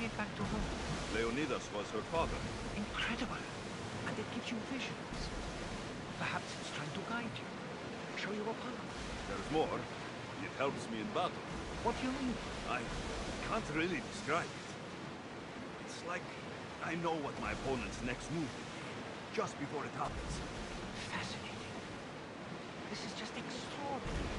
it back to her. Leonidas was her father. Incredible. And it gives you visions. Perhaps it's trying to guide you. Show you a path. There's more. It helps me in battle. What do you mean? I can't really describe it. It's like I know what my opponent's next move will be, just before it happens. Fascinating. This is just extraordinary.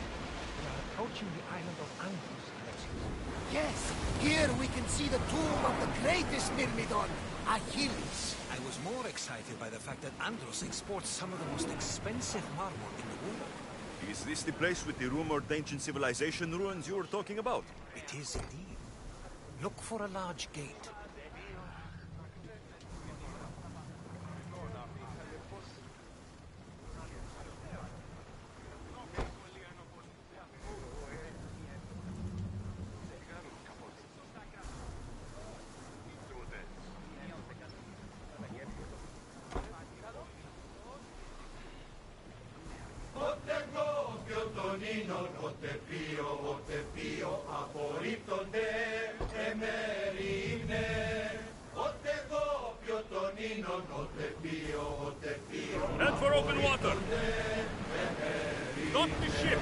We are approaching the island of Andros, Alexios. Yes, here we can see the tomb of the greatest Myrmidon, Achilles. I was more excited by the fact that Andros exports some of the most expensive marble in the world. Is this the place with the rumored ancient civilization ruins you were talking about? It is indeed. Look for a large gate. Head for open water! Stop the ship!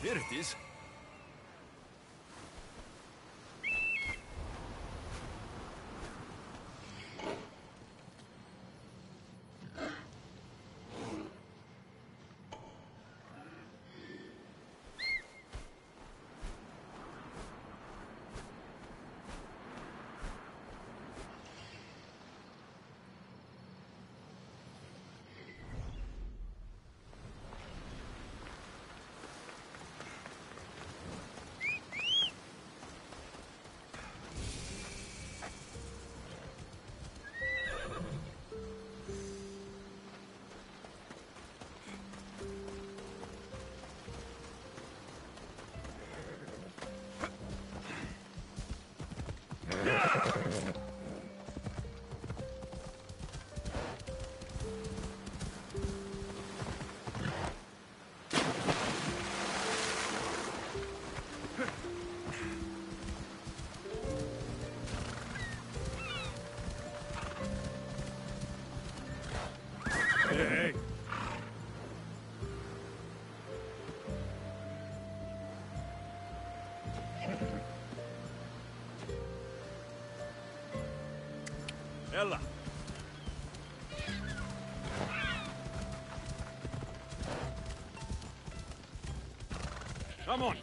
Here it is. Hey! Ella! Come on!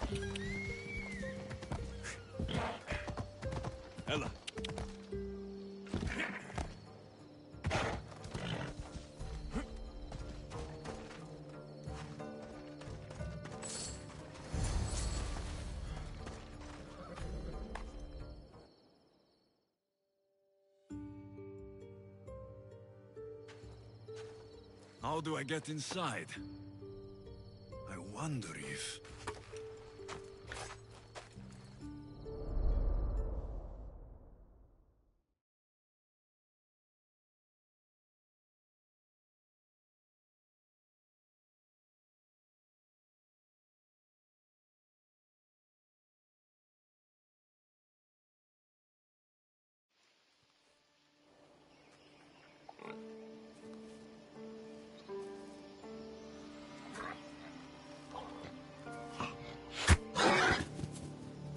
Ella! How do I get inside? I wonder if...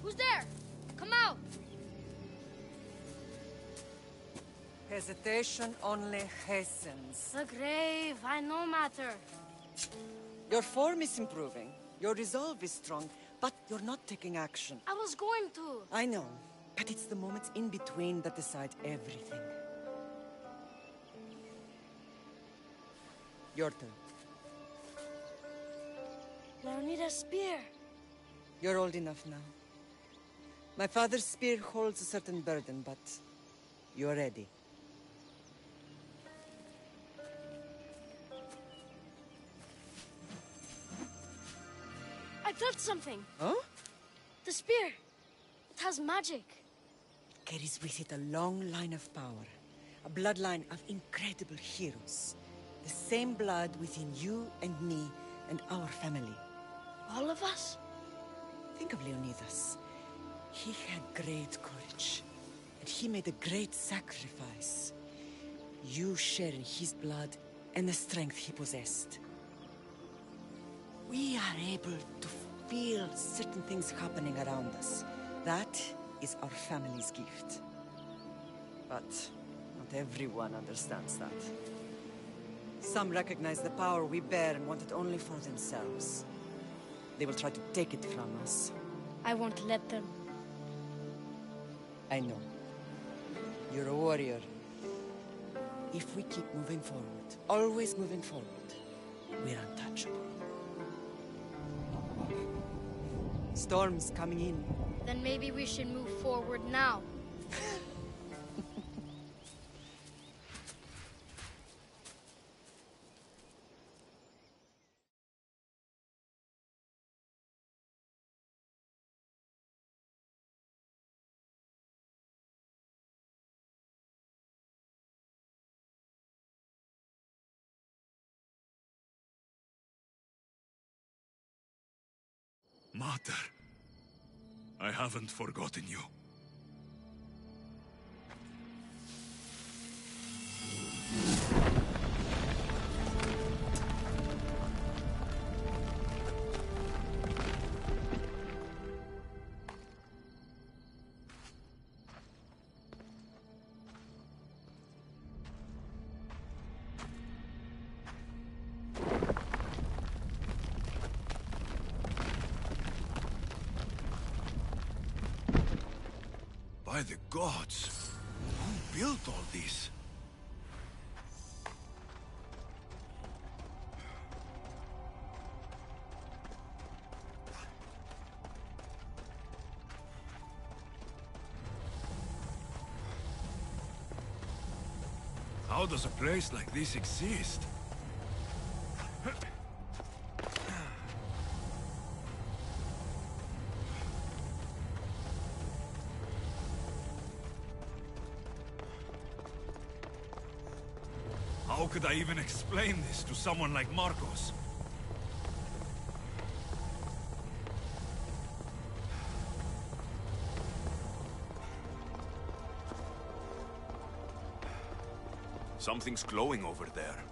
Who's there? Come out! Hesitation only hastens. The grave, I no matter. Your form is improving. Your resolve is strong, but you're not taking action. I was going to. I know, but it's the moments in between that decide everything. Your turn. Leonida's spear. You're old enough now. My father's spear holds a certain burden, but you're ready. I felt something. Huh? The spear. It has magic. It carries with it a long line of power. A bloodline of incredible heroes. The same blood within you and me and our family. All of us? Think of Leonidas. He had great courage, and he made a great sacrifice. You share in his blood and the strength he possessed. We are able to feel certain things happening around us. That is our family's gift. But not everyone understands that. Some recognize the power we bear and want it only for themselves. They will try to take it from us. I won't let them. I know. You're a warrior. If we keep moving forward, always moving forward, we're untouchable. Storm's coming in. Then maybe we should move forward now. Mater, I haven't forgotten you. By the gods, who built all this? How does a place like this exist? How could I even explain this to someone like Marcos? Something's glowing over there.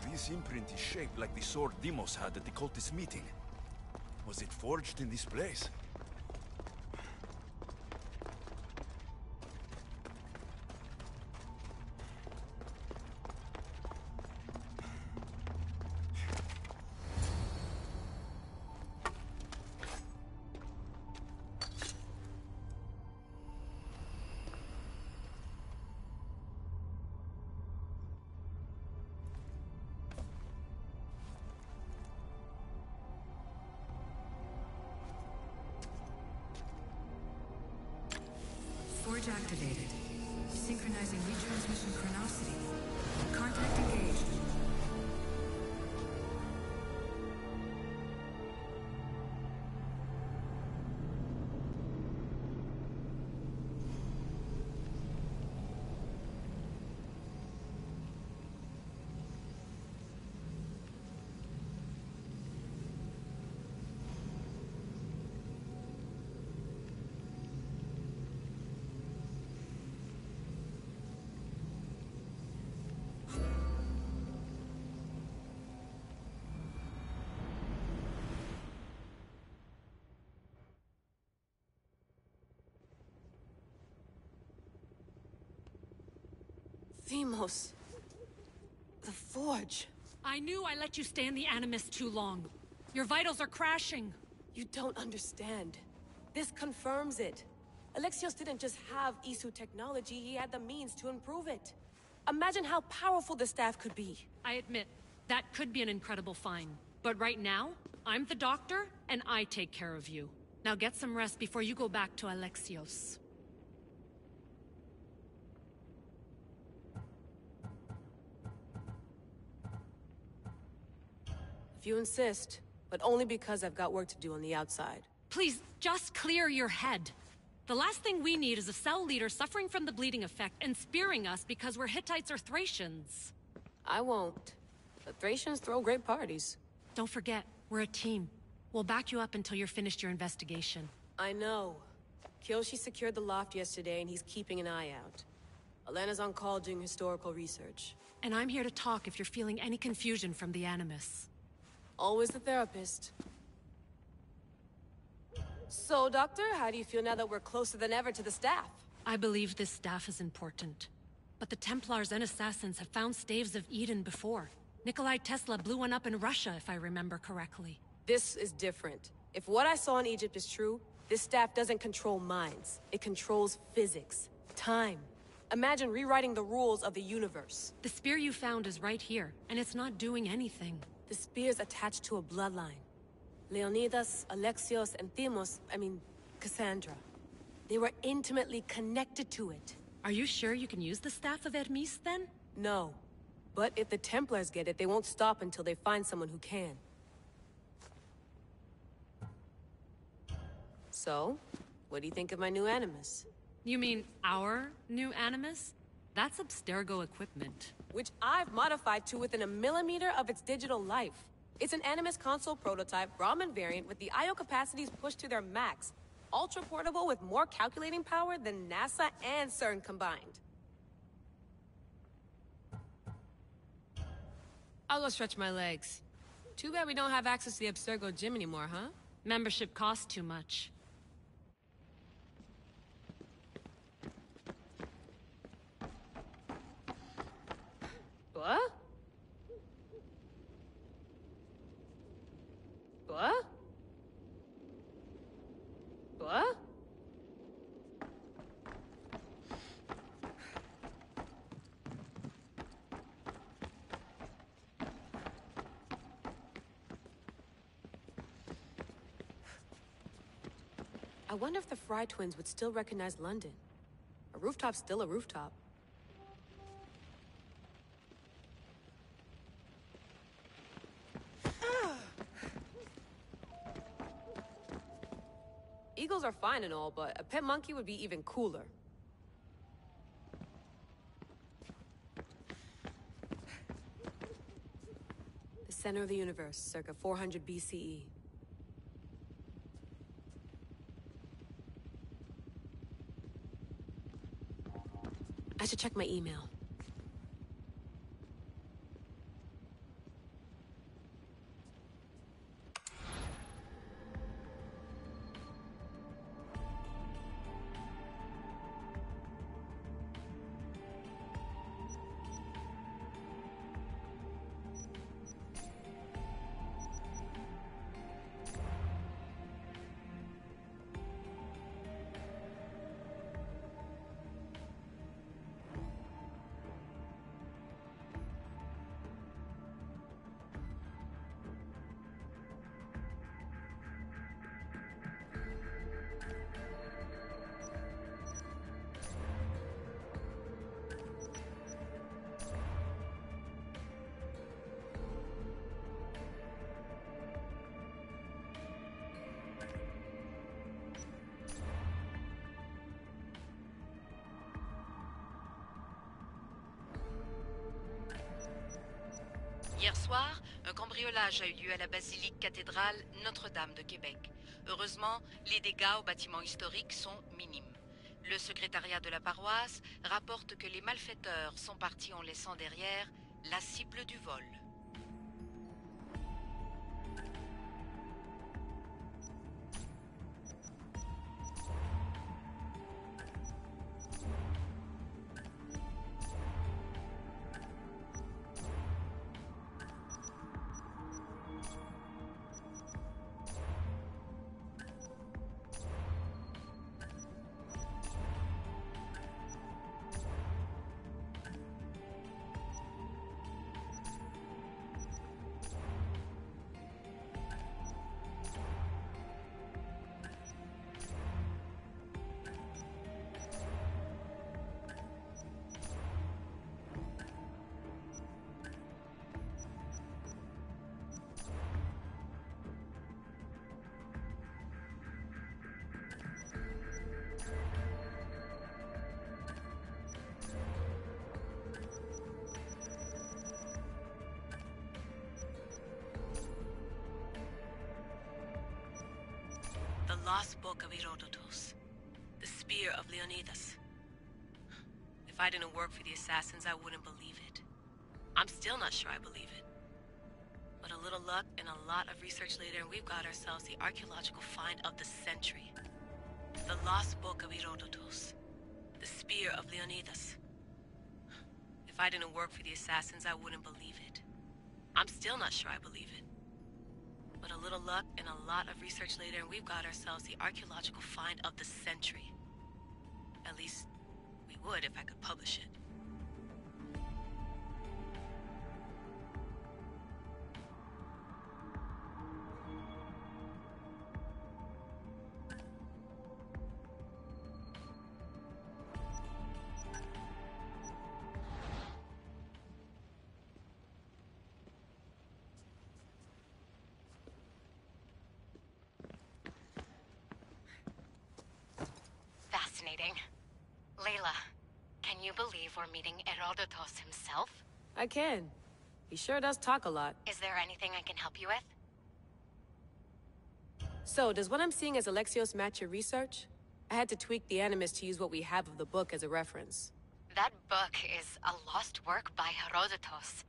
This imprint is shaped like the sword Deimos had at the cultist meeting. Was it forged in this place? Forge activated. Synchronizing retransmission chronicity. Contact engaged. Themos. The Forge. I knew I let you stay in the Animus too long. Your vitals are crashing. You don't understand. This confirms it. Alexios didn't just have Isu technology, he had the means to improve it. Imagine how powerful the staff could be. I admit, that could be an incredible find. But right now, I'm the doctor, and I take care of you. Now get some rest before you go back to Alexios. If you insist, but only because I've got work to do on the outside. Please, just clear your head. The last thing we need is a cell leader suffering from the bleeding effect and spearing us because we're Hittites or Thracians. I won't. The Thracians throw great parties. Don't forget, we're a team. We'll back you up until you're finished your investigation. I know. Kyoshi secured the loft yesterday and he's keeping an eye out. Elena's on call doing historical research. And I'm here to talk if you're feeling any confusion from the Animus. Always the therapist. So, Doctor, how do you feel now that we're closer than ever to the staff? I believe this staff is important. But the Templars and Assassins have found staves of Eden before. Nikolai Tesla blew one up in Russia, if I remember correctly. This is different. If what I saw in Egypt is true, this staff doesn't control minds. It controls physics, time. Imagine rewriting the rules of the universe. The spear you found is right here, and it's not doing anything. The spear's attached to a bloodline. Leonidas, Alexios, and Cassandra. They were intimately connected to it. Are you sure you can use the Staff of Hermes, then? No. But if the Templars get it, they won't stop until they find someone who can. So, what do you think of my new Animus? You mean our new Animus? That's Abstergo equipment. Which I've modified to within a millimeter of its digital life. It's an Animus console prototype, Brahmin variant, with the I/O capacities pushed to their max. Ultra-portable with more calculating power than NASA and CERN combined. I'll go stretch my legs. Too bad we don't have access to the Abstergo gym anymore, huh? Membership costs too much. What? What? What? I wonder if the Fry twins would still recognize London. A rooftop's still a rooftop. Eagles are fine and all, but a pet monkey would be even cooler. The center of the universe, circa 400 BCE. I should check my email. Hier soir, un cambriolage a eu lieu à la basilique cathédrale Notre-Dame de Québec. Heureusement, les dégâts au bâtiment historique sont minimes. Le secrétariat de la paroisse rapporte que les malfaiteurs sont partis en laissant derrière la cible du vol. The Lost Book of Herodotus. The Spear of Leonidas. If I didn't work for the assassins, I wouldn't believe it. I'm still not sure I believe it. But a little luck and a lot of research later, and we've got ourselves the archaeological find of the century. The Lost Book of Herodotus. The Spear of Leonidas. If I didn't work for the assassins, I wouldn't believe it. I'm still not sure I believe it. But a little luck and a lot of research later, and we've got ourselves the archaeological find of the century. At least, we would if I could publish it. Fascinating. Layla, can you believe we're meeting Herodotus himself? I can. He sure does talk a lot. Is there anything I can help you with? So, does what I'm seeing as Alexios match your research? I had to tweak the Animus to use what we have of the book as a reference. That book is a lost work by Herodotus.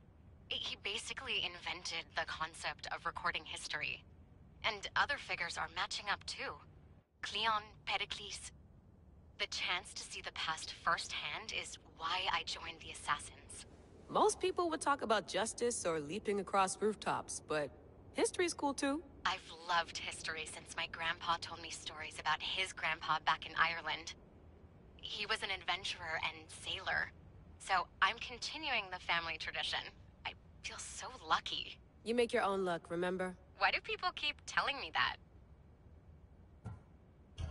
He basically invented the concept of recording history. And other figures are matching up too. Cleon, Pericles. The chance to see the past firsthand is why I joined the Assassins. Most people would talk about justice or leaping across rooftops, but history's cool too. I've loved history since my grandpa told me stories about his grandpa back in Ireland. He was an adventurer and sailor, so I'm continuing the family tradition. I feel so lucky. You make your own luck, remember? Why do people keep telling me that?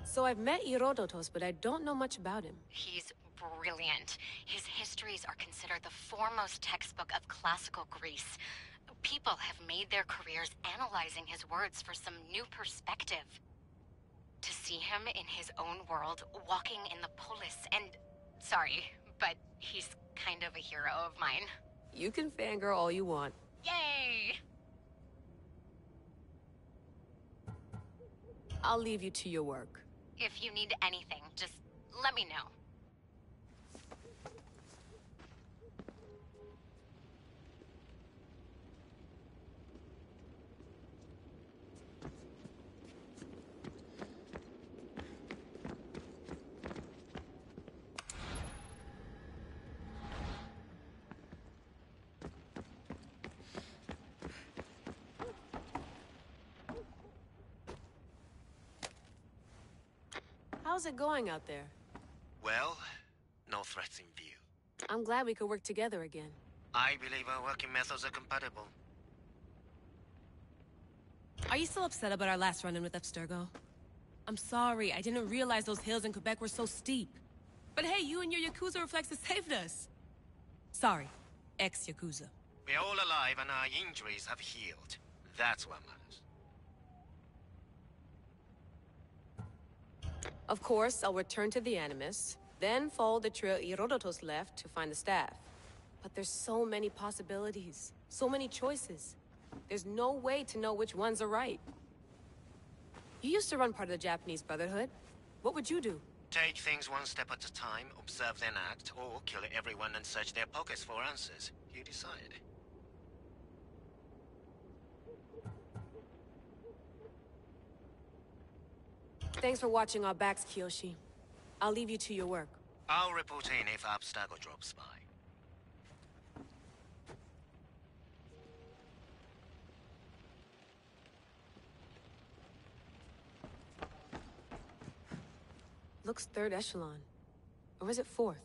So I've met Herodotus, but I don't know much about him. He's brilliant. His histories are considered the foremost textbook of classical Greece. People have made their careers analyzing his words for some new perspective. To see him in his own world, walking in the polis, and... Sorry, but he's kind of a hero of mine. You can fangirl all you want. Yay! I'll leave you to your work. If you need anything, just let me know. How's it going out there? Well, no threats in view. I'm glad we could work together again. I believe our working methods are compatible. Are you still upset about our last run-in with Abstergo? I'm sorry, I didn't realize those hills in Quebec were so steep. But hey, you and your Yakuza reflexes saved us. Sorry, ex-Yakuza. We're all alive and our injuries have healed. That's what matters. Of course, I'll return to the Animus, then follow the trail Herodotus left to find the staff. But there's so many possibilities, so many choices. There's no way to know which ones are right. You used to run part of the Japanese Brotherhood. What would you do? Take things one step at a time, observe then act, or kill everyone and search their pockets for answers. You decide. Thanks for watching our backs, Kiyoshi. I'll leave you to your work. I'll report in if Abstergo drops by. Looks third echelon. Or is it fourth?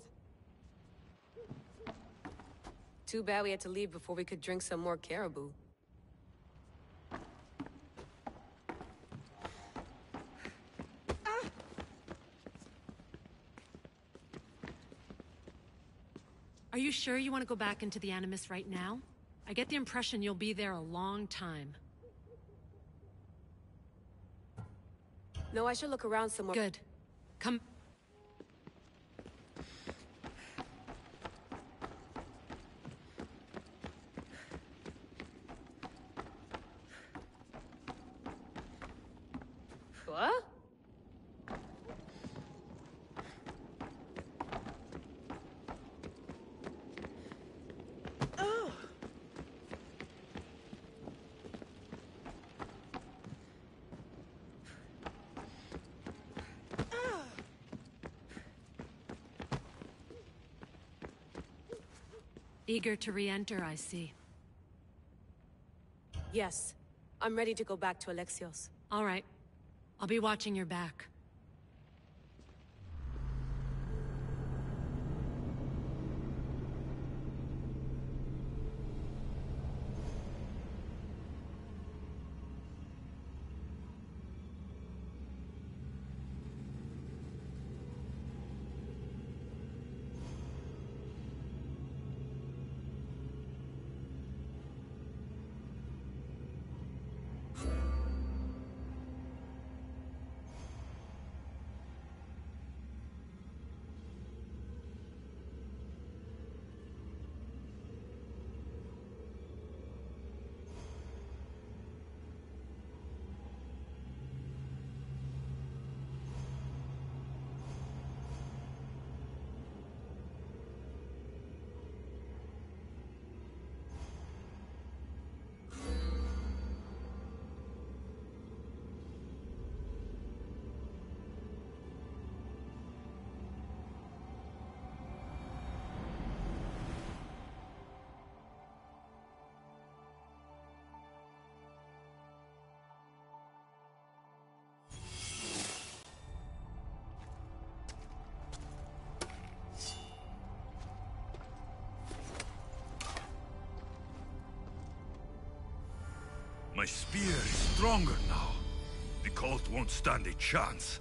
Too bad we had to leave before we could drink some more caribou. Are you sure you want to go back into the Animus right now? I get the impression you'll be there a long time. No, I should look around some more. Good. Come... What? Eager to re-enter, I see. Yes. I'm ready to go back to Alexios. All right. I'll be watching your back. My spear is stronger now. The cult won't stand a chance.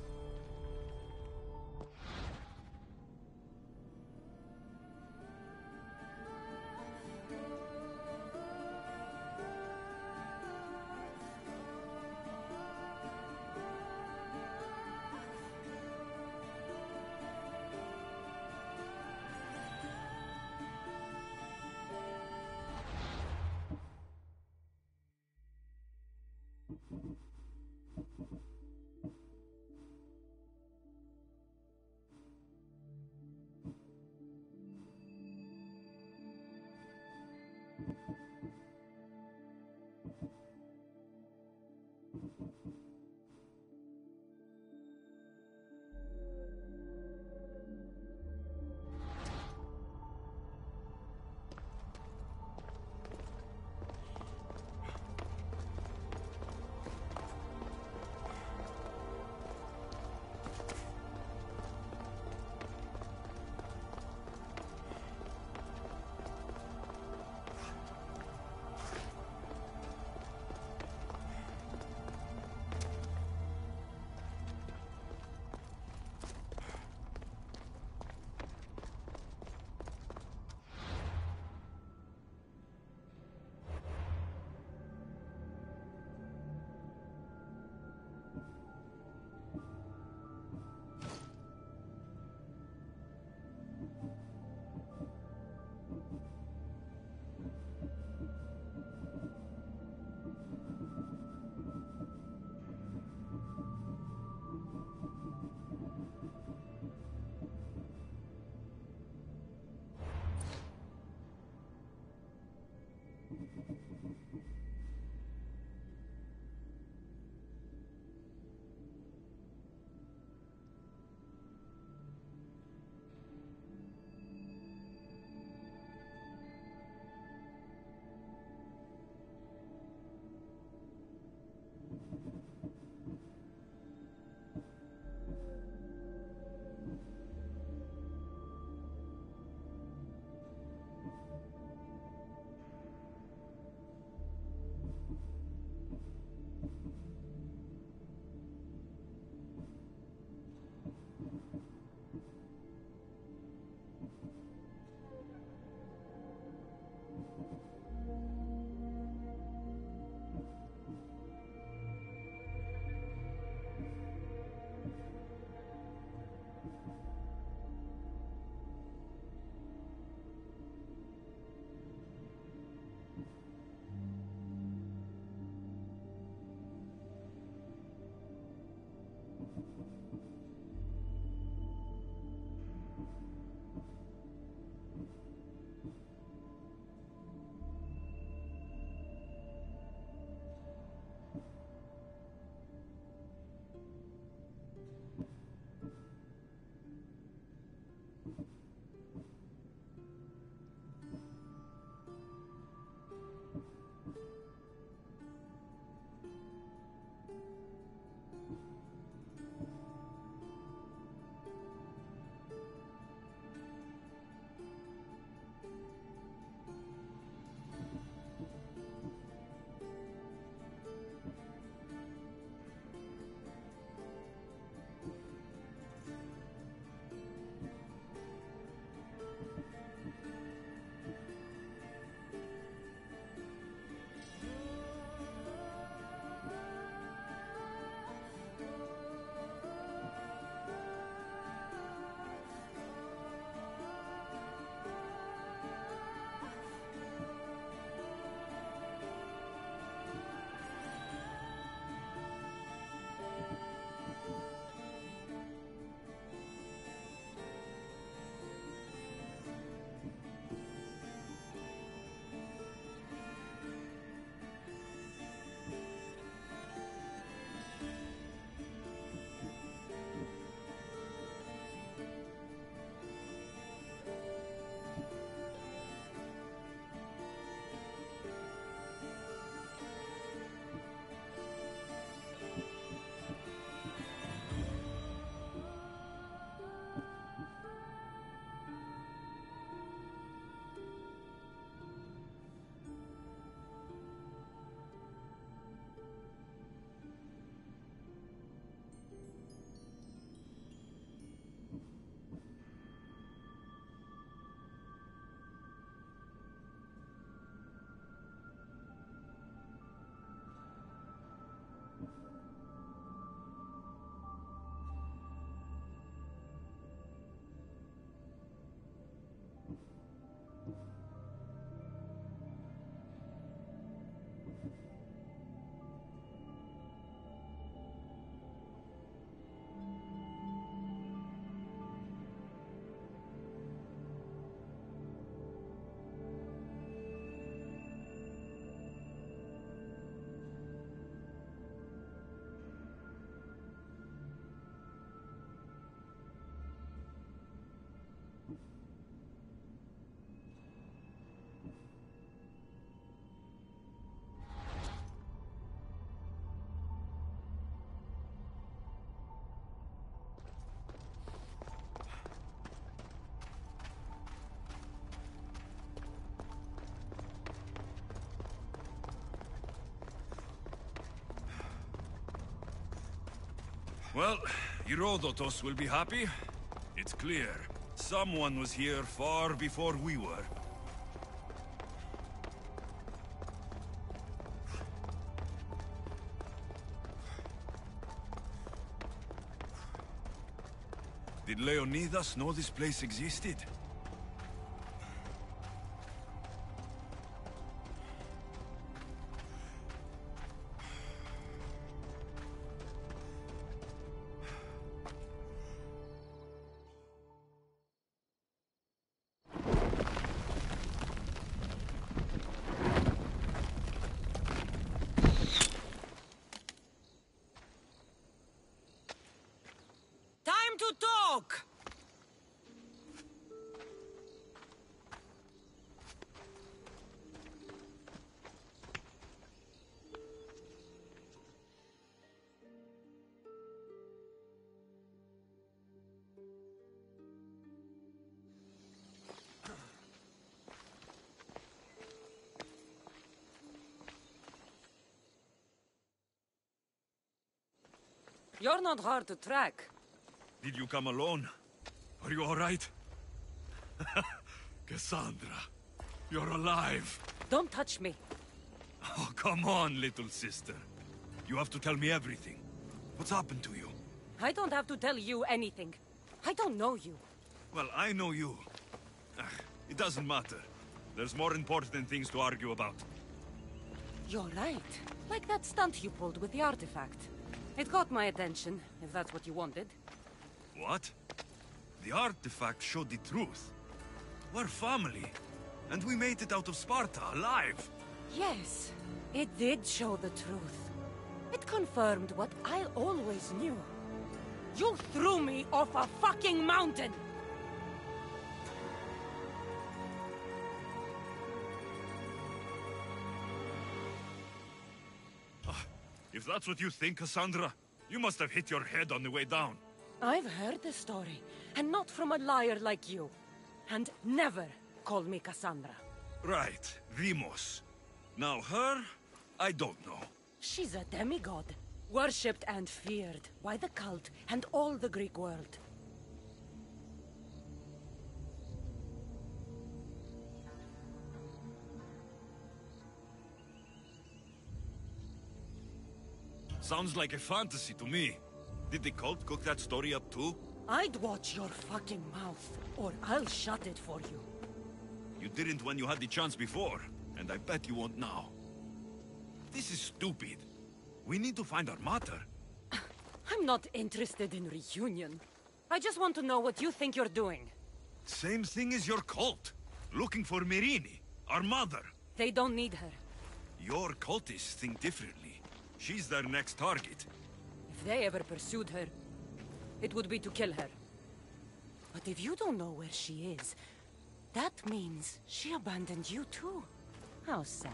Well, Herodotus will be happy. It's clear. Someone was here far before we were. Did Leonidas know this place existed? to talk! You're not hard to track. Did you come alone? Are you all right? Cassandra, you're alive. Don't touch me. Oh, come on, little sister. You have to tell me everything. What's happened to you? I don't have to tell you anything. I don't know you. Well, I know you. It doesn't matter. There's more important things to argue about. You're right. Like that stunt you pulled with the artifact. It got my attention, if that's what you wanted. What? The artifact showed the truth. We're family. And we made it out of Sparta, alive. Yes, it did show the truth. It confirmed what I always knew. You threw me off a fucking mountain! If that's what you think, Cassandra, you must have hit your head on the way down. I've heard the story, and not from a liar like you. And never call me Cassandra. Right, Demos. Now her, I don't know. She's a demigod, worshipped and feared by the cult and all the Greek world. Sounds like a fantasy to me. Did the cult cook that story up too? I'd watch your fucking mouth, or I'll shut it for you. You didn't when you had the chance before, and I bet you won't now. This is stupid. We need to find our mater. I'm not interested in reunion. I just want to know what you think you're doing. Same thing as your cult. Looking for Myrrine, our mother. They don't need her. Your cultists think differently. She's their next target. If they ever pursued her, it would be to kill her. But if you don't know where she is, that means she abandoned you too. How sad.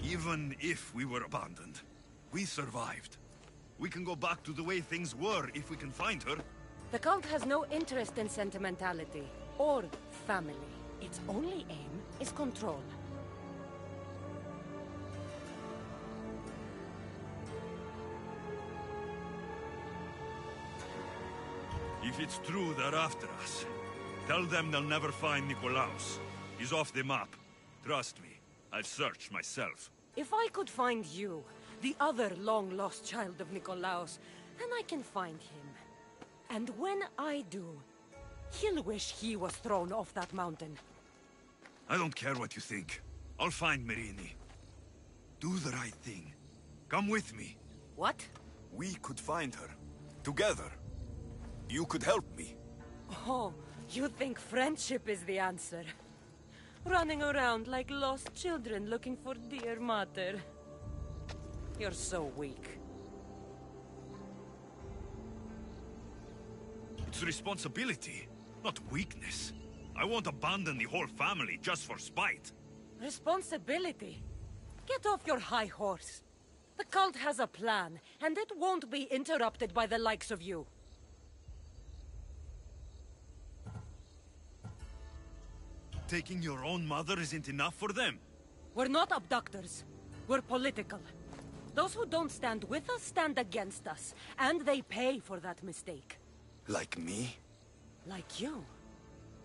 Even if we were abandoned, we survived. We can go back to the way things were if we can find her. The cult has no interest in sentimentality or family. Its only aim is control. If it's true they're after us, tell them they'll never find Nikolaos. He's off the map. Trust me, I've searched myself. If I could find you, the other long-lost child of Nikolaos, then I can find him. And when I do, he'll wish he was thrown off that mountain. I don't care what you think. I'll find Myrrine. Do the right thing. Come with me. What? We could find her. Together. You could help me. Oh, you think friendship is the answer? Running around like lost children looking for dear mother. You're so weak. It's responsibility, not weakness. I won't abandon the whole family just for spite. Responsibility? Get off your high horse. The cult has a plan, and it won't be interrupted by the likes of you. Taking your own mother isn't enough for them? We're not abductors. We're political. Those who don't stand with us stand against us, and they pay for that mistake. Like me? Like you.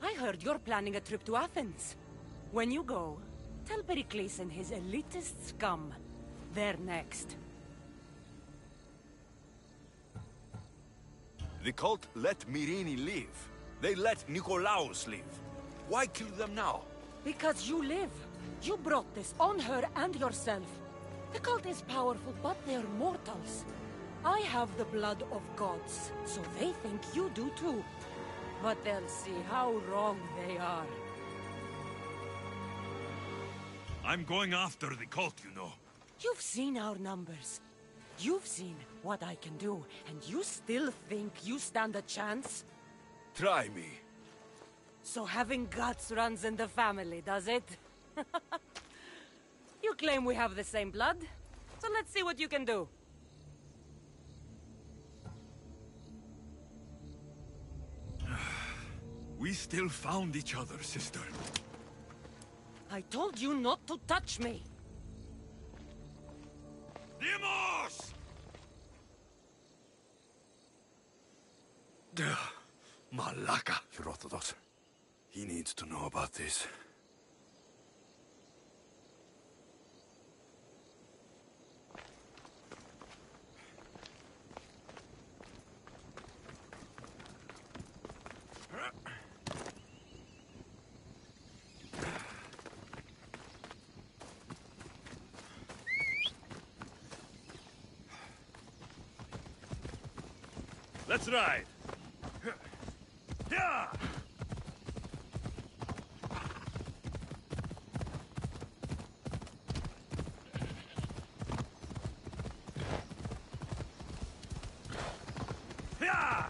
I heard you're planning a trip to Athens. When you go, tell Pericles and his elitist scum. They're next. The cult let Myrrine live. They let Nikolaos live. Why kill them now? Because you live. You brought this on her and yourself. The cult is powerful, but they're mortals. I have the blood of gods, so they think you do too. But they'll see how wrong they are. I'm going after the cult, you know. You've seen our numbers. You've seen what I can do, and you still think you stand a chance? Try me. So having guts runs in the family, does it? You claim we have the same blood, so let's see what you can do. We still found each other, sister. I told you not to touch me! Dimos! Malaka. Herodotus. He needs to know about this. Let's ride. Yeah! Yeah!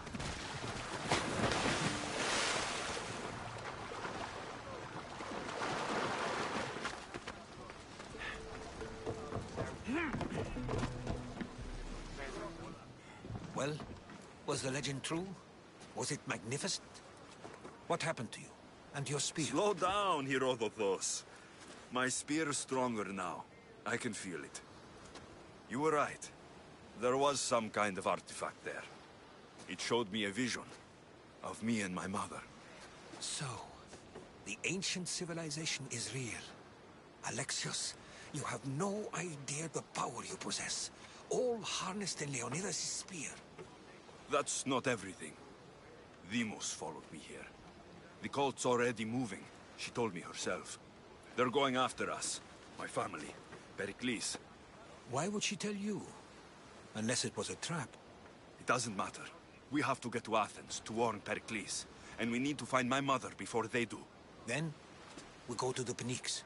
Well, was the legend true? Was it magnificent? What happened to you? And your spear? Slow down, Herodotus. My spear is stronger now. I can feel it. You were right. There was some kind of artifact there. It showed me a vision of me and my mother. So, the ancient civilization is real. Alexios, you have no idea the power you possess. All harnessed in Leonidas' spear. That's not everything. Demos followed me here. The cult's already moving. She told me herself. They're going after us. My family. Pericles. Why would she tell you? Unless it was a trap. It doesn't matter. We have to get to Athens to warn Pericles. And we need to find my mother before they do. Then, we go to the Pnyx.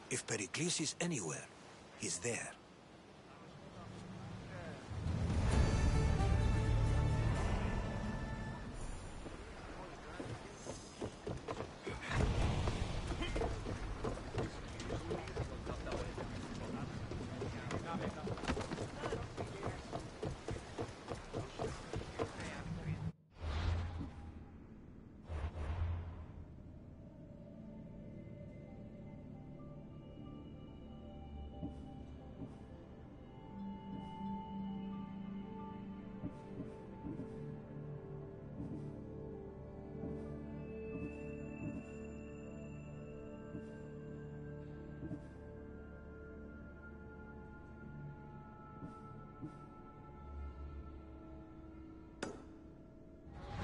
If Pericles is anywhere, he's there.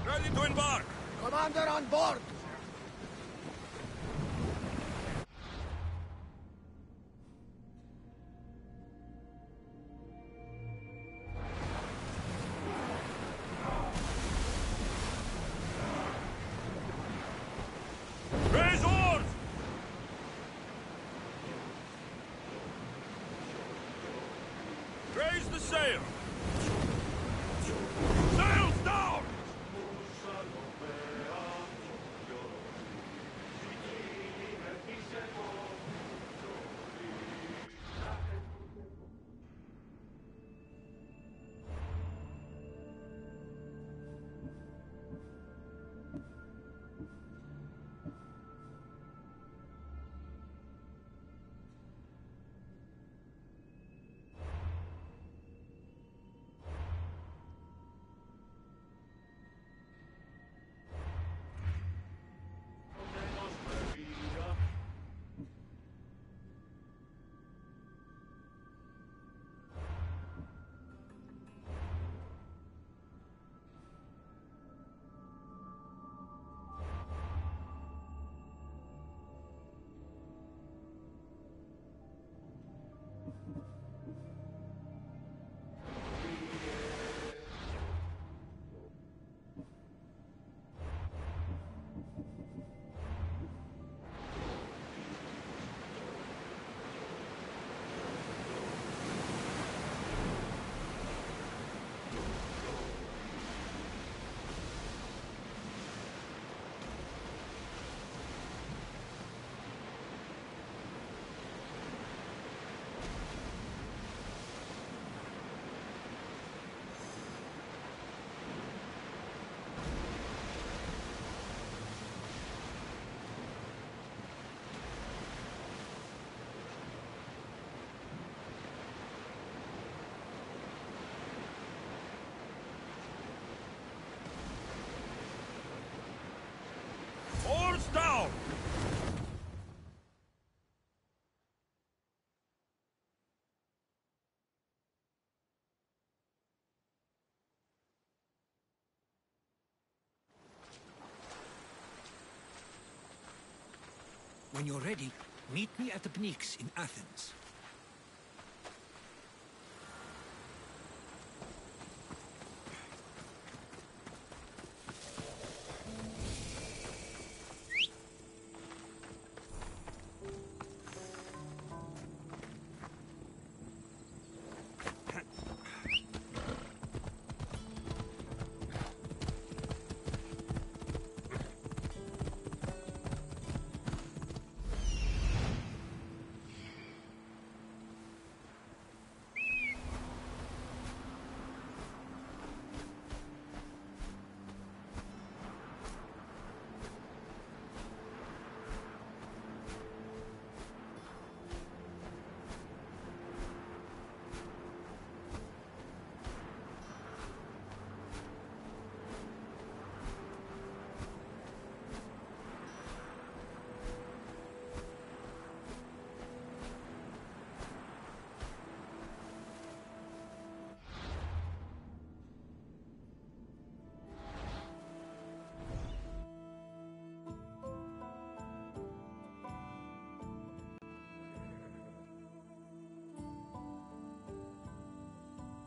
Ready to embark! Commander on board! Raise oars! Raise the sail! Sails down! When you're ready, meet me at the Pnyx in Athens.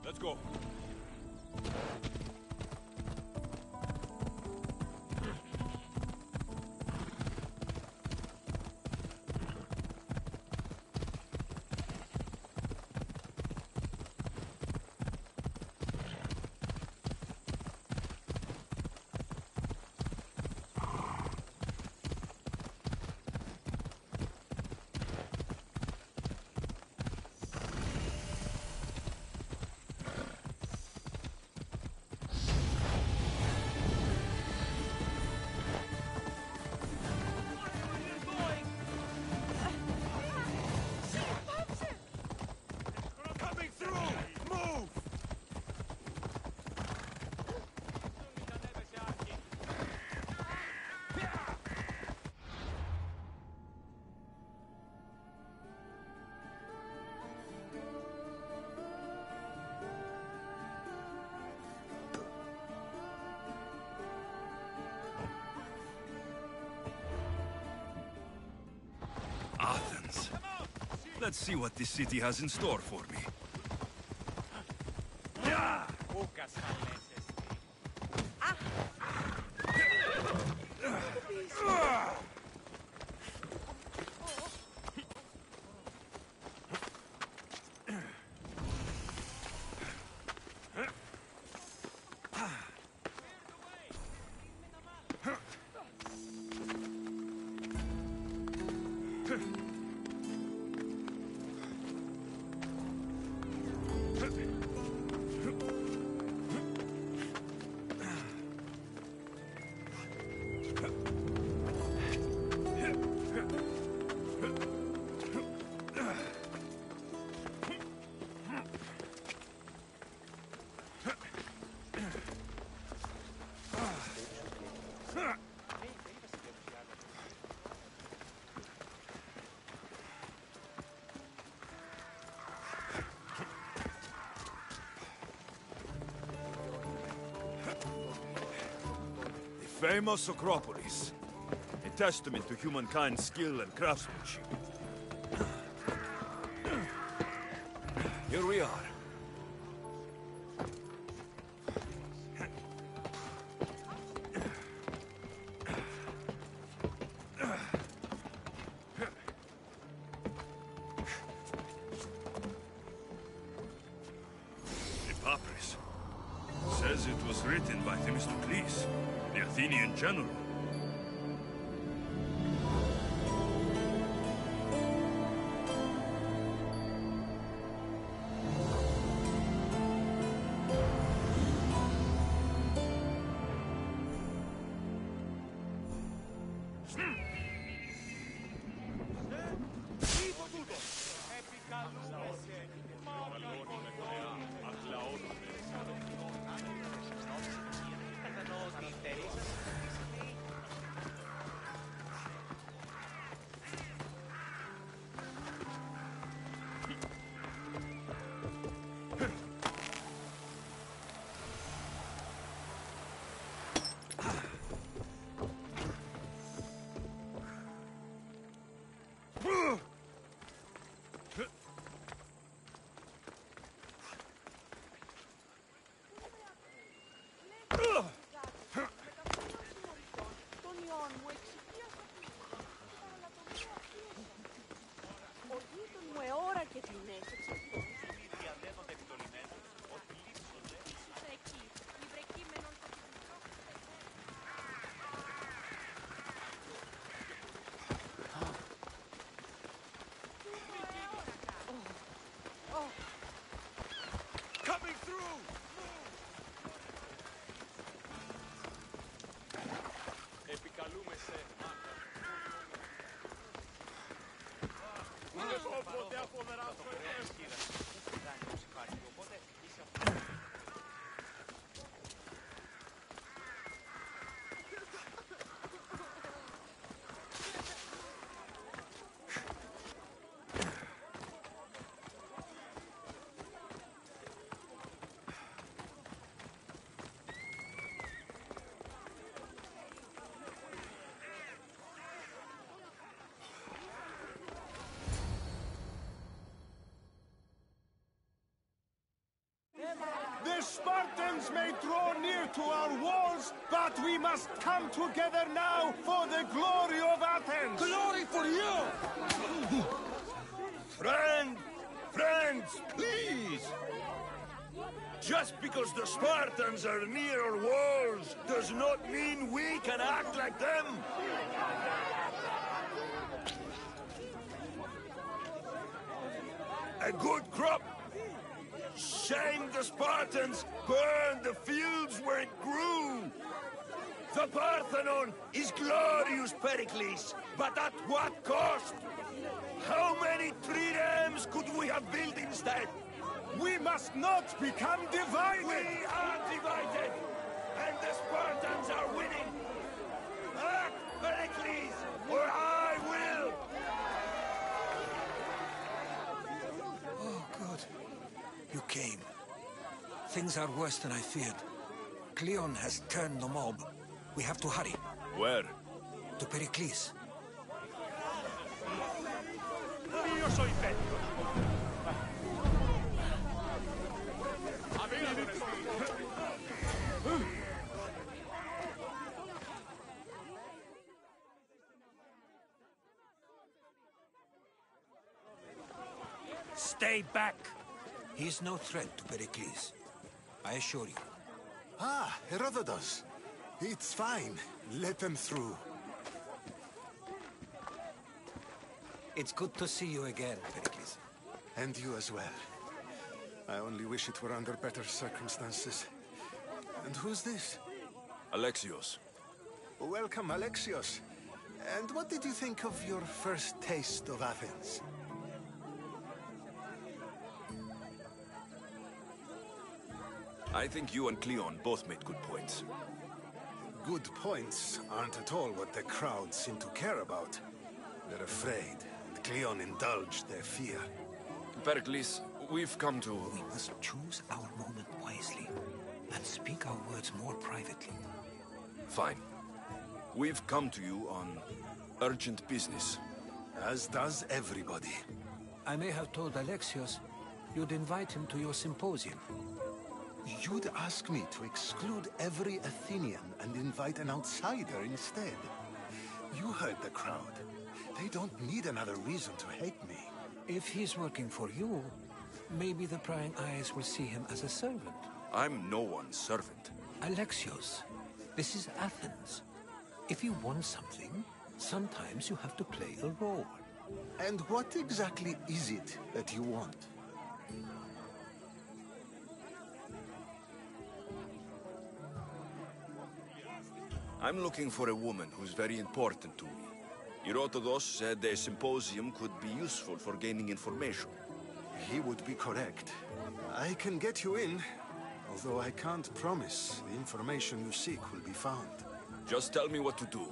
Let's go. Athens. Let's see what this city has in store for me. Famous Acropolis. A testament to humankind's skill and craftsmanship. Here we are. The papyrus says it was written by Themistocles, the Athenian general. The Spartans may draw near to our walls, but we must come together now for the glory of Athens! Glory for you! Friends, please! Just because the Spartans are near our walls does not mean we can act like them! A good crop! Shame the Spartans burned the fields where it grew! The Parthenon is glorious, Pericles, but at what cost? How many triremes could we have built instead? We must not become divided! We are divided! And the Spartans are winning! Act, Pericles, or I will! Oh, good. You came. Things are worse than I feared. Cleon has turned the mob. We have to hurry. Where? To Pericles. Io soy bello! Stay back! He's no threat to Pericles. I assure you. Ah, Herodotus. It's fine. Let them through. It's good to see you again, Pericles. And you as well. I only wish it were under better circumstances. And who's this? Alexios. Welcome, Alexios. And what did you think of your first taste of Athens? I think you and Cleon both made good points. Good points aren't at all what the crowd seem to care about. They're afraid, and Cleon indulged their fear. Pericles, we've come to... We must choose our moment wisely, and speak our words more privately. Fine. We've come to you on urgent business. As does everybody. I may have told Alexios you'd invite him to your symposium. You'd ask me to exclude every Athenian and invite an outsider instead. You heard the crowd. They don't need another reason to hate me. If he's working for you, maybe the prying eyes will see him as a servant. I'm no one's servant. Alexios, this is Athens. If you want something, sometimes you have to play a role. And what exactly is it that you want? I'm looking for a woman who's very important to me. Herodotus said a symposium could be useful for gaining information. He would be correct. I can get you in, although I can't promise the information you seek will be found. Just tell me what to do.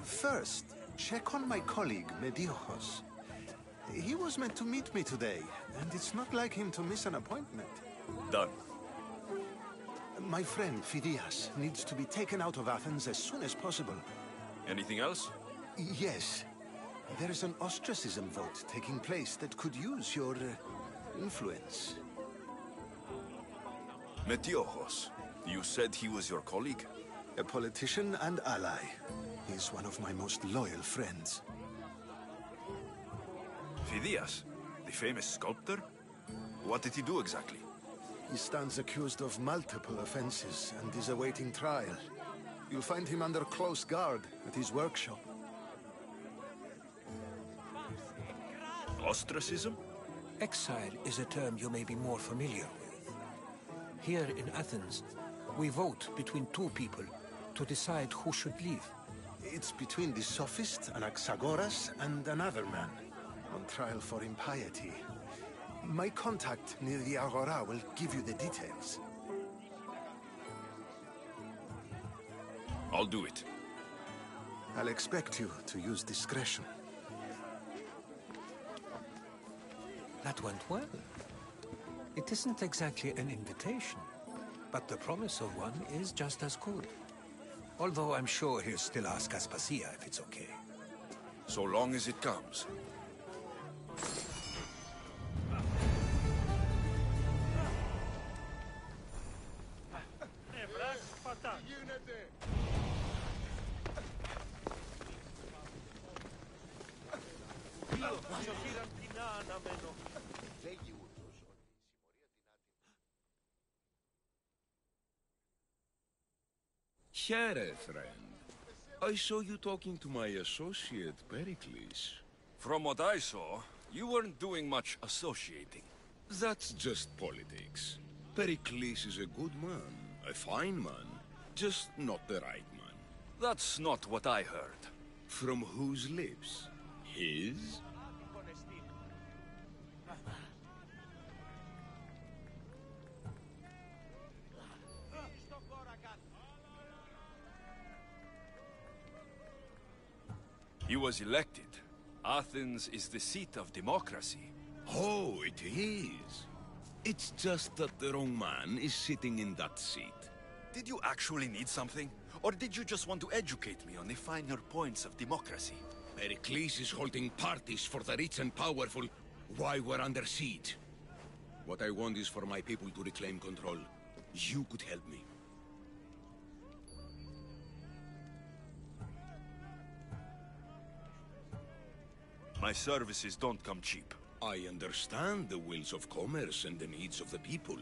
First, check on my colleague, Mediochos. He was meant to meet me today, and it's not like him to miss an appointment. Done. My friend, Phidias, needs to be taken out of Athens as soon as possible. Anything else? Yes. There's an ostracism vote taking place that could use your influence. Metiochos. You said he was your colleague? A politician and ally. He's one of my most loyal friends. Phidias, the famous sculptor? What did he do exactly? He stands accused of multiple offenses and is awaiting trial. You'll find him under close guard at his workshop. Ostracism? Exile is a term you may be more familiar with. Here in Athens, we vote between two people to decide who should leave. It's between the sophist, Anaxagoras, and another man. On trial for impiety. My contact near the Agora will give you the details. I'll do it. I'll expect you to use discretion. That went well. It isn't exactly an invitation, but the promise of one is just as good. Although I'm sure he'll still ask Aspasia if it's okay. So long as it comes. Here, friend. I saw you talking to my associate, Pericles. From what I saw, you weren't doing much associating. That's just politics. Pericles is a good man, a fine man, just not the right man. That's not what I heard. From whose lips? His? He was elected. Athens is the seat of democracy. Oh, it is. It's just that the wrong man is sitting in that seat. Did you actually need something? Or did you just want to educate me on the finer points of democracy? Pericles is holding parties for the rich and powerful while we're under siege. What I want is for my people to reclaim control. You could help me. My services don't come cheap. I understand the wills of commerce and the needs of the people.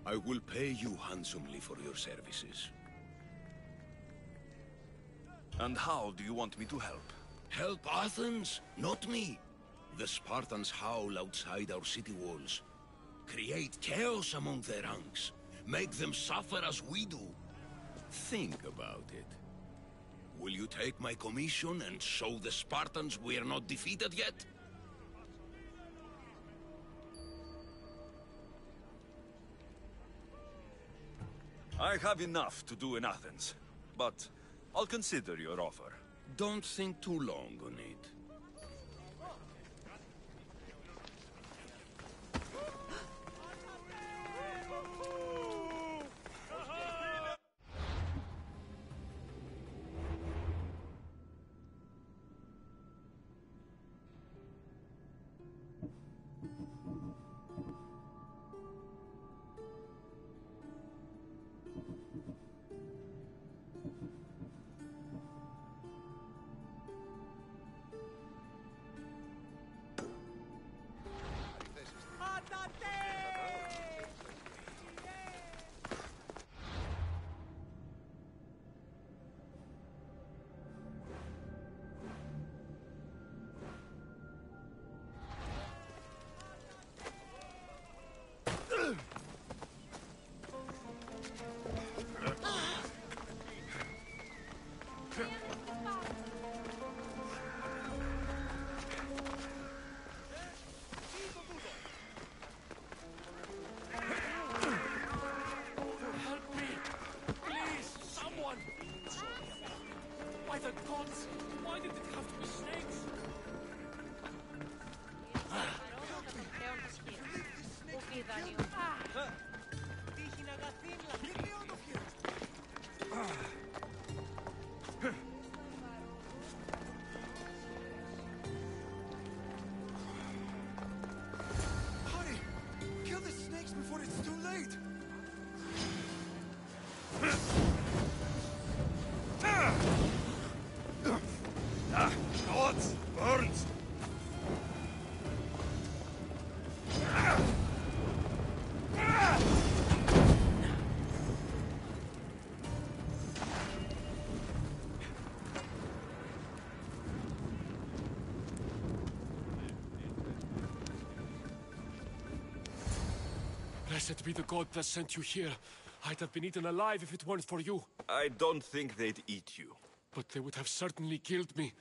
I will pay you handsomely for your services. And how do you want me to help? Help Athens, not me. The Spartans howl outside our city walls. Create chaos among their ranks. Make them suffer as we do. Think about it. Will you take my commission and show the Spartans we are not defeated yet? I have enough to do in Athens, but I'll consider your offer. Don't think too long on it. Blessed be the god that sent you here. I'd have been eaten alive if it weren't for you. I don't think they'd eat you. But they would have certainly killed me.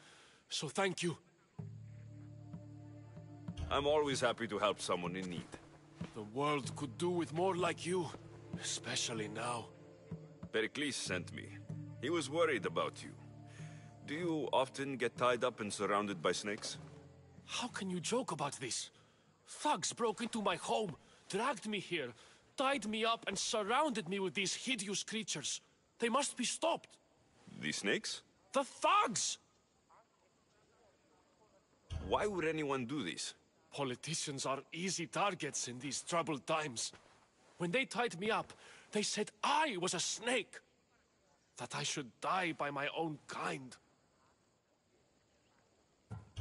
So thank you. I'm always happy to help someone in need. The world could do with more like you, especially now. Pericles sent me. He was worried about you. Do you often get tied up and surrounded by snakes? How can you joke about this? Thugs broke into my home, dragged me here, tied me up and surrounded me with these hideous creatures. They must be stopped. The snakes? The thugs! Why would anyone do this? Politicians are easy targets in these troubled times. When they tied me up, they said I was a snake. That I should die by my own kind.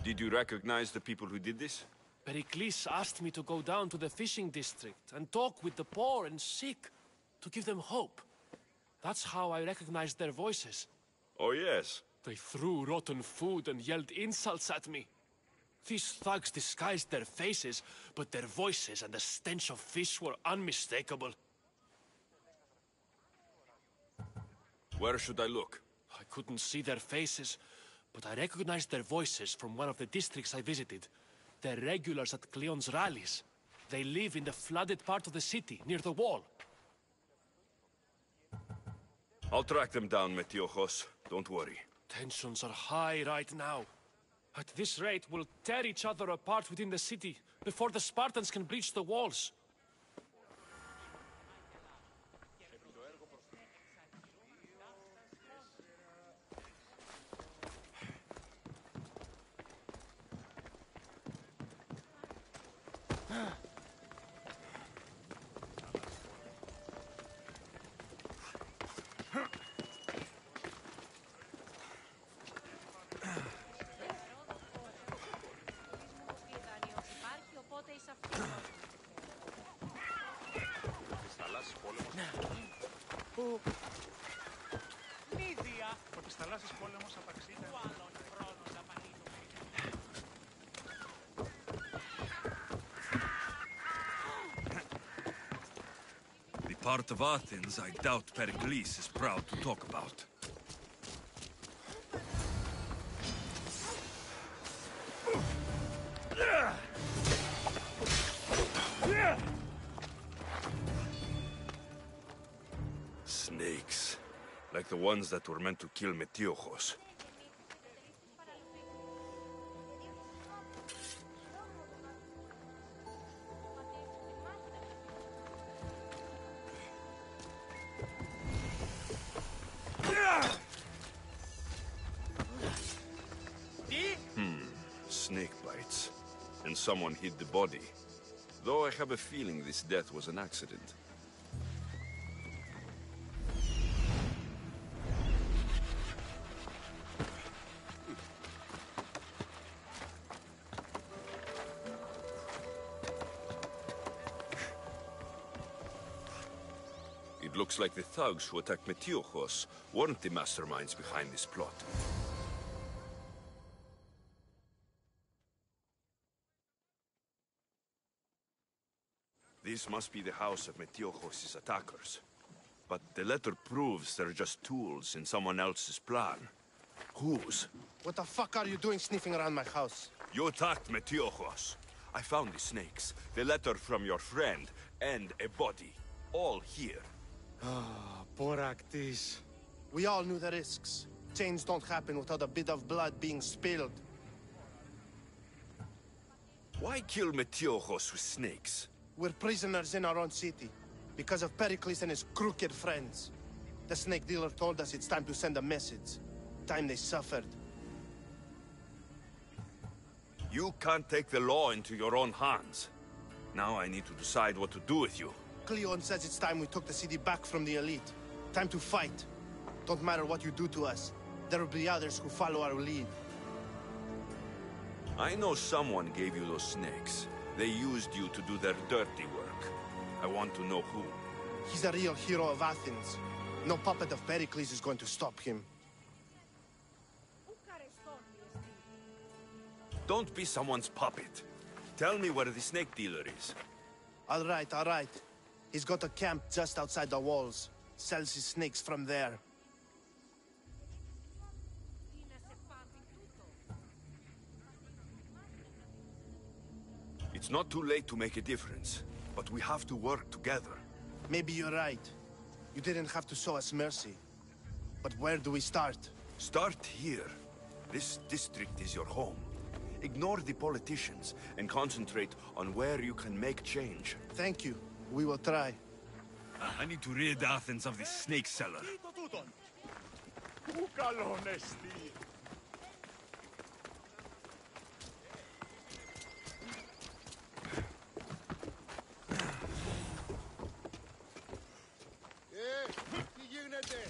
Did you recognize the people who did this? Pericles asked me to go down to the fishing district and talk with the poor and sick, to give them hope. That's how I recognized their voices. Oh, yes. They threw rotten food and yelled insults at me. These thugs disguised their faces, but their voices and the stench of fish were unmistakable. Where should I look? I couldn't see their faces, but I recognized their voices from one of the districts I visited. They're regulars at Cleon's rallies. They live in the flooded part of the city, near the wall. I'll track them down, Metiojos. Don't worry. Tensions are high right now. At this rate, we'll tear each other apart within the city, before the Spartans can breach the walls. The part of Athens I doubt Pericles is proud to talk about. Snakes. Like the ones that were meant to kill Metiojos. Snake bites. And someone hid the body. Though I have a feeling this death was an accident. It looks like the thugs who attacked Metiojos weren't the masterminds behind this plot. This must be the house of Metiojos' attackers. But the letter proves they're just tools in someone else's plan. Whose? What the fuck are you doing sniffing around my house? You attacked Metiojos. I found the snakes, the letter from your friend, and a body. All here. Ah, Boraktis. We all knew the risks. Change don't happen without a bit of blood being spilled. Why kill Metiojos with snakes? We're prisoners in our own city, because of Pericles and his crooked friends. The snake dealer told us it's time to send a message. Time they suffered. You can't take the law into your own hands. Now I need to decide what to do with you. Cleon says it's time we took the city back from the elite. Time to fight. Don't matter what you do to us. There will be others who follow our lead. I know someone gave you those snakes. They used you to do their dirty work. I want to know who. He's a real hero of Athens. No puppet of Pericles is going to stop him. Don't be someone's puppet. Tell me where the snake dealer is. All right, all right. He's got a camp just outside the walls. Sells his snakes from there. It's not too late to make a difference, but we have to work together. Maybe you're right. You didn't have to show us mercy. But where do we start? Start here. This district is your home. Ignore the politicians and concentrate on where you can make change. Thank you. We will try. I need to rid Athens of this snake seller. Τι γίνεται?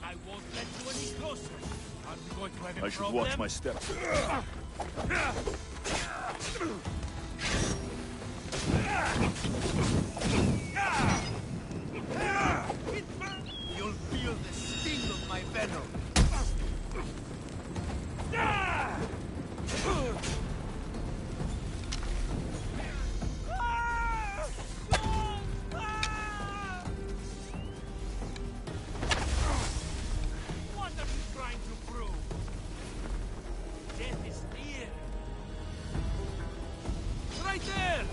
I won't let you any closer. I'm going to have a I should problem. watch my step. You'll feel the sting of my venom. What are you trying to prove? Death is near. Right there!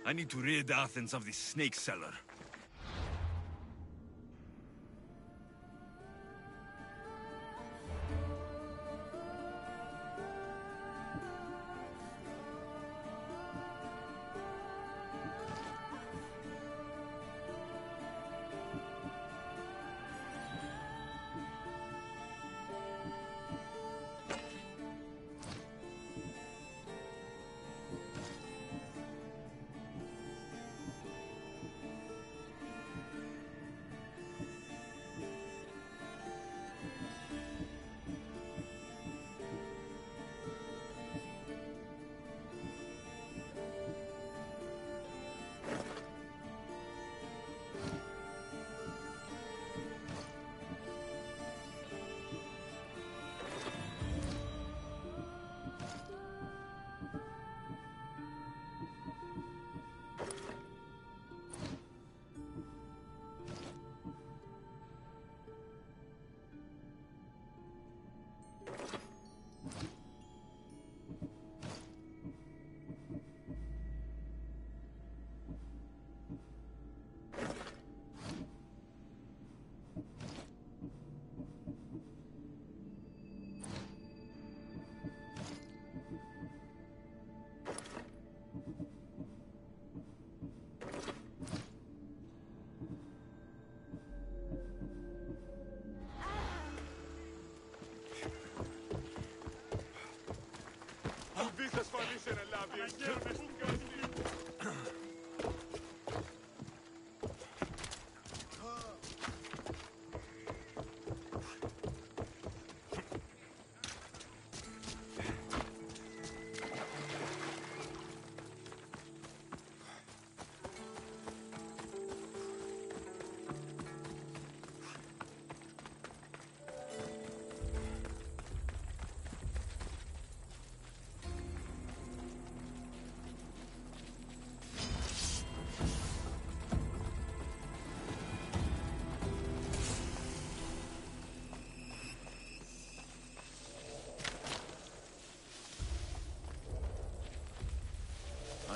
I need to rid Athens of this snake seller.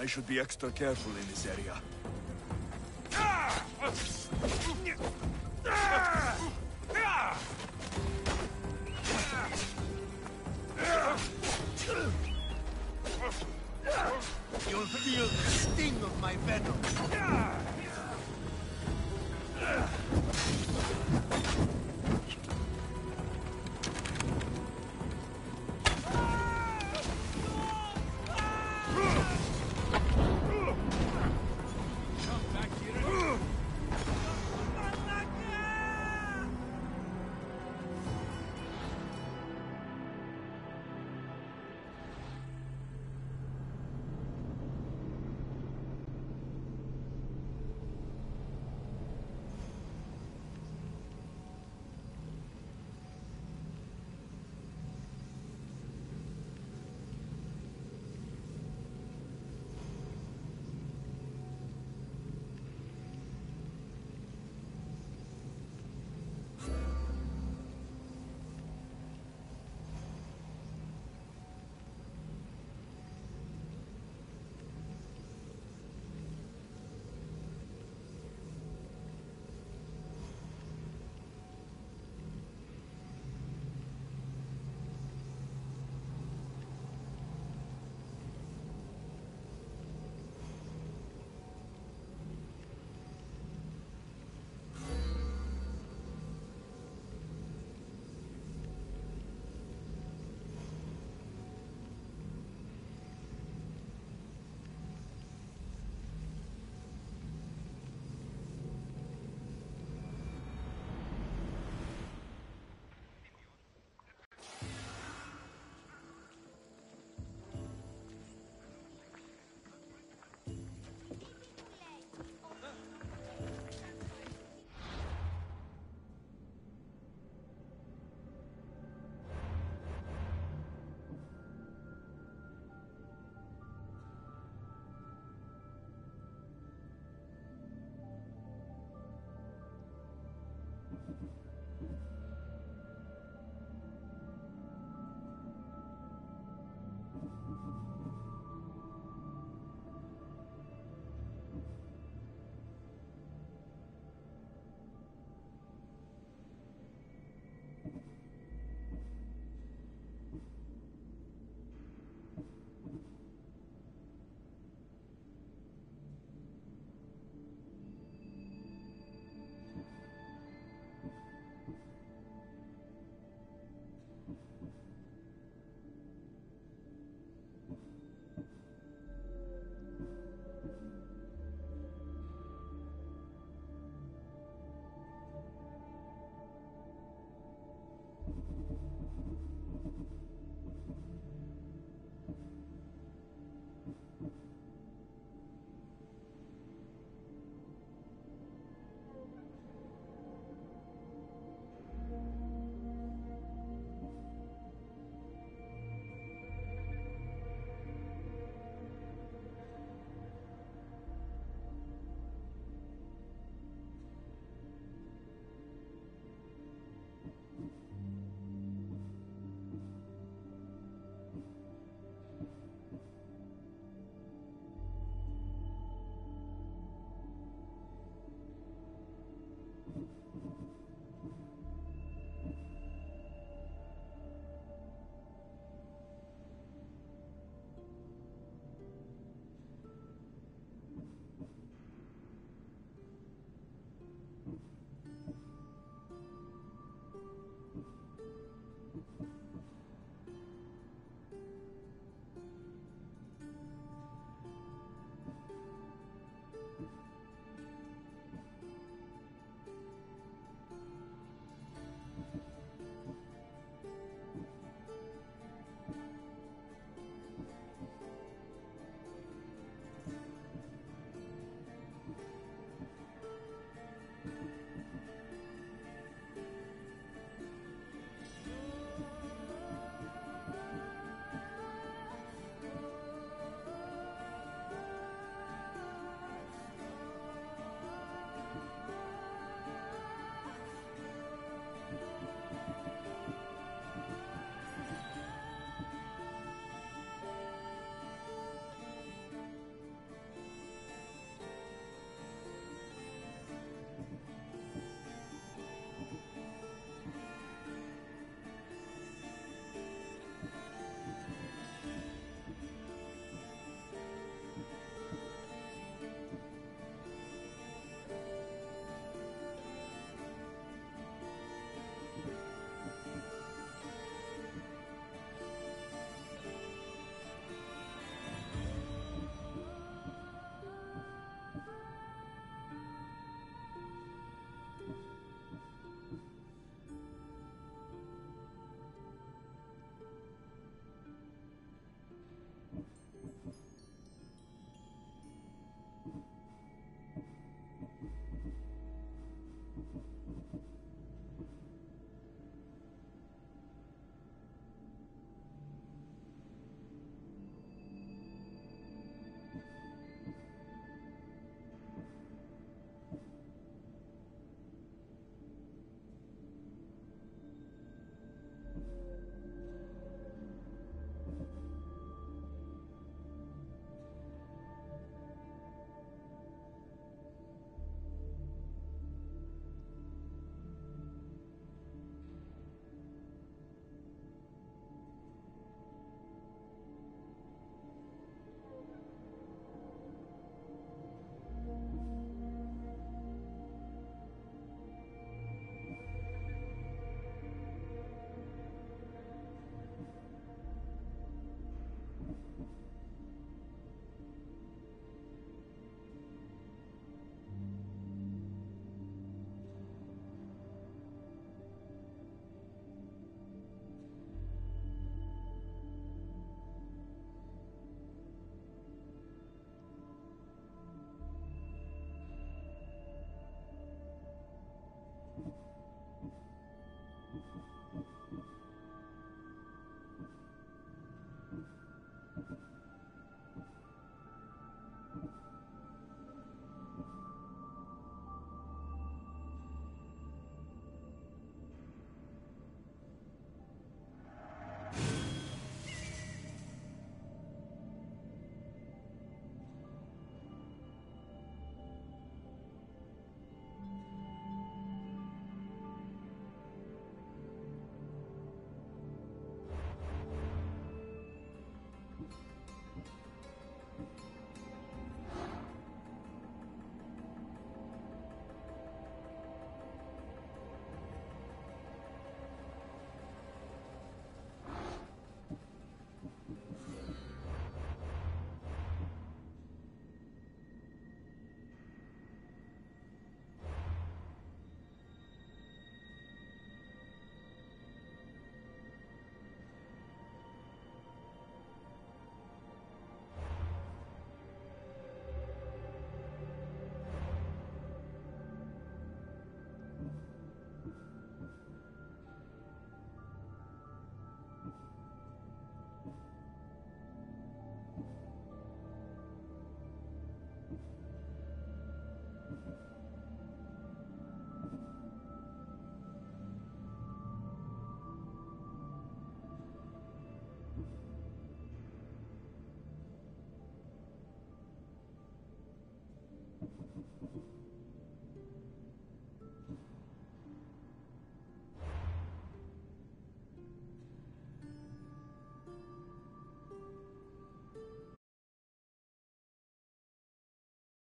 I should be extra careful in this area. You'll feel the sting of my venom.